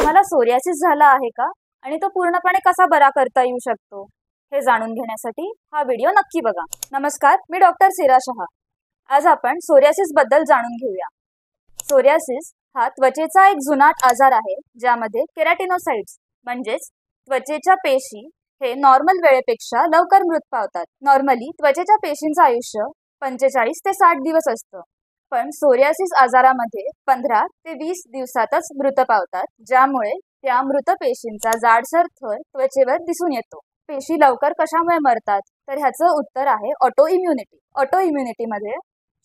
तुम्हाला सोरियासिस झाला आहे का आणि तो पूर्णपणे कसा बरा करता येऊ शकतो हे जाणून घेण्यासाठी हा व्हिडिओ नक्की बघा। नमस्कार, मी डॉक्टर सिरा शहा। आज आपण सोरियासिस बद्दल जाणून घेऊया। सोरियासिस हा त्वचेचा एक जुनाट आजार आहे ज्यामध्ये केराटिनोसाइट्स म्हणजेच त्वचेच्या पेशी हे नॉर्मल वेळेपेक्षा लवकर मृत पावतात। नॉर्मली त्वचेच्या पेशींचं आयुष्य 45 ते 60 दिवस असतं, पण सोरियासिस आजारामध्ये 15 ते 20 दिवसातच मृत पावतात, ज्यामुळे त्या मृत पेशींचा जाडसर थर त्वचेवर दिसून येतो। पेशी लवकर कशामुळे मरतात तर ह्याचं उत्तर आहे ऑटो इम्युनिटी। ऑटो इम्युनिटीमध्ये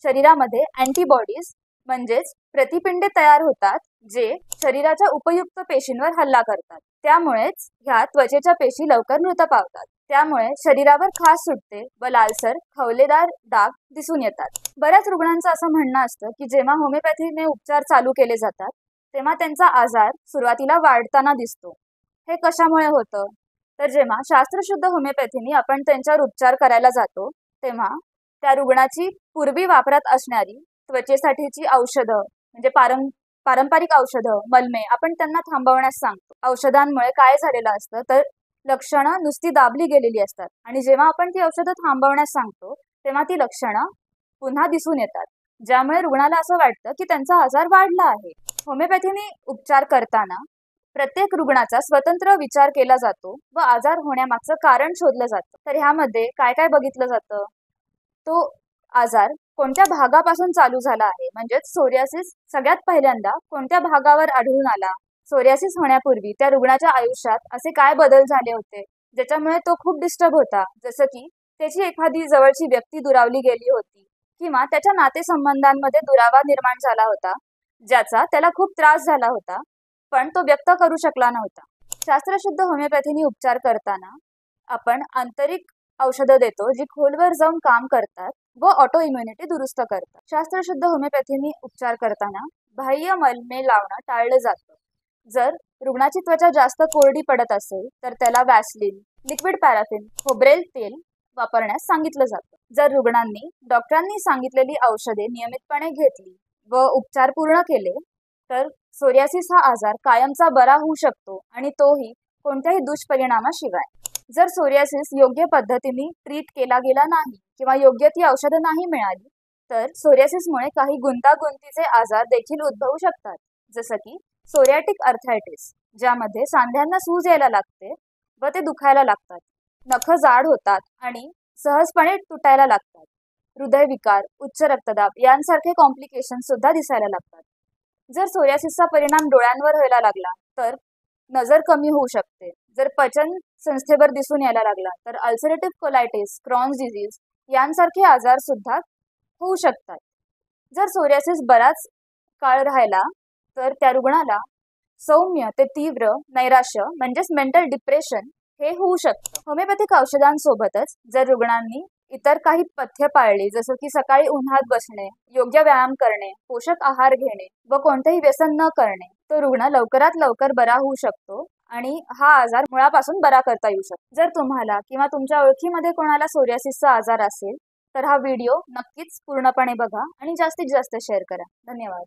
शरीरामध्ये अँटीबॉडीज म्हणजेच प्रतिपिंडे तयार होतात जे शरीराच्या उपयुक्त पेशींवर हल्ला करतात। त्यामुळेच ह्या त्वचेच्या पेशी लवकर मृत पावतात। त्यामुळे शरीरावर खाज सुटते व लालसर खवलेदार डाग दिसून येतात। बऱ्याच रुग्णांचं असं म्हणणं असतं की जेव्हा होमिओपॅथीने उपचार चालू केले जातात तेव्हा त्यांचा आजार सुरुवातीला वाढताना दिसतो। हे कशामुळे होतं तर जेव्हा शास्त्रशुद्ध होमिओपॅथीने आपण त्यांच्यावर उपचार करायला जातो तेव्हा त्या रुग्णाची पूर्वी वापरात असणारी त्वचेसाठीची औषधं म्हणजे पारंपरिक औषधं, मलमे आपण त्यांना थांबवण्यास सांगतो। औषधांमुळे काय झालेलं असतं तर लक्षणं नुसती दाबली गेलेली असतात आणि जेव्हा आपण ती औषधं थांबवण्यास सांगतो तेव्हा ती लक्षणं पुन्हा दिसून येतात, ज्यामुळे रुग्णाला असं वाटतं की त्यांचा आजार वाढला आहे। होमिओपॅथीने उपचार करताना प्रत्येक रुग्णाचा स्वतंत्र विचार केला जातो व आजार होण्यामागचं कारण शोधलं जातं। तर ह्यामध्ये काय काय बघितलं जातं, तो आजार कोणत्या भागापासून चालू झाला आहे, म्हणजेच सोरियासिस सगळ्यात पहिल्यांदा कोणत्या भागावर आढळून आला, सोरियासिस होण्यापूर्वी त्या रुग्णाच्या आयुष्यात असे काय बदल झाले होते ज्याच्यामुळे तो खूप डिस्टर्ब होता, जसं की त्याची एखादी जवळची व्यक्ती दुरावली गेली होती किंवा त्याच्या नातेसंबंधांमध्ये दुरावा निर्माण झाला होता ज्याचा त्याला खूप त्रास झाला होता पण तो व्यक्त करू शकला नव्हता। शास्त्रशुद्ध होमिओपॅथीने उपचार करताना आपण आंतरिक औषधं देतो जी खोलवर जाऊन काम करतात व ऑटो इम्युनिटी दुरुस्त करतात। शास्त्रशुद्ध होमिओपॅथीने उपचार करताना बाह्य मलमे लावणं टाळलं जातं। जर रुग्णाची त्वचा जास्त कोरडी पडत असेल तर त्याला वॅसलीन, लिक्विड पॅराफिन, खोबरेल तेल वापरण्यास सांगितलं जातं। जर रुग्णांनी डॉक्टरांनी सांगितलेली औषधे नियमितपणे घेतली व उपचार पूर्ण केले तर सोरियासिस हा आजार कायमचा बरा होऊ शकतो आणि तोही कोणत्याही दुष्परिणामाशिवाय। जर सोरियासिस योग्य पद्धतीने ट्रीट केला गेला नाही किंवा योग्य ती औषधं नाही मिळाली तर सोरियासिसमुळे काही गुंतागुंतीचे आजार देखील उद्भवू शकतात, जसं की सोरियाटिक अर्थरायटिस ज्यामध्ये सांध्यांना सूज यायला लागते व ते दुखायला लागतात, नखं जाड होतात आणि सहजपणे तुटायला लागतात, हृदयविकार, उच्च रक्तदाब यांसारखे कॉम्प्लिकेशन सुद्धा दिसायला लागतात। जर सोरियासिसचा परिणाम डोळ्यांवर व्हायला लागला तर नजर कमी होऊ शकते। जर पचन संस्थेवर दिसून यायला लागला तर अल्सरेटिव्ह कोलायटिस, क्रॉन्स डिजीज यांसारखे आजार सुद्धा होऊ शकतात। जर सोरियासिस बराच काळ राहिला तर त्या रुग्णाला सौम्य ते तीव्र नैराश्य म्हणजेच मेंटल डिप्रेशन हे होऊ शकतं। होमिओपॅथिक औषधांसोबतच जर रुग्णांनी इतर काही पथ्य पाळली, जसं की सकाळी उन्हात बसणे, योग्य व्यायाम करणे, पोषक आहार घेणे व कोणतेही व्यसन न करणे, तो रुग्ण लवकरात लवकर बरा होऊ शकतो आणि हा आजार मुळापासून बरा करता येऊ शकतो। जर तुम्हाला किंवा तुमच्या ओळखीमध्ये कोणाला सोरियासिसचा आजार असेल तर हा व्हिडिओ नक्कीच पूर्णपणे बघा आणि जास्तीत जास्त शेअर करा। धन्यवाद।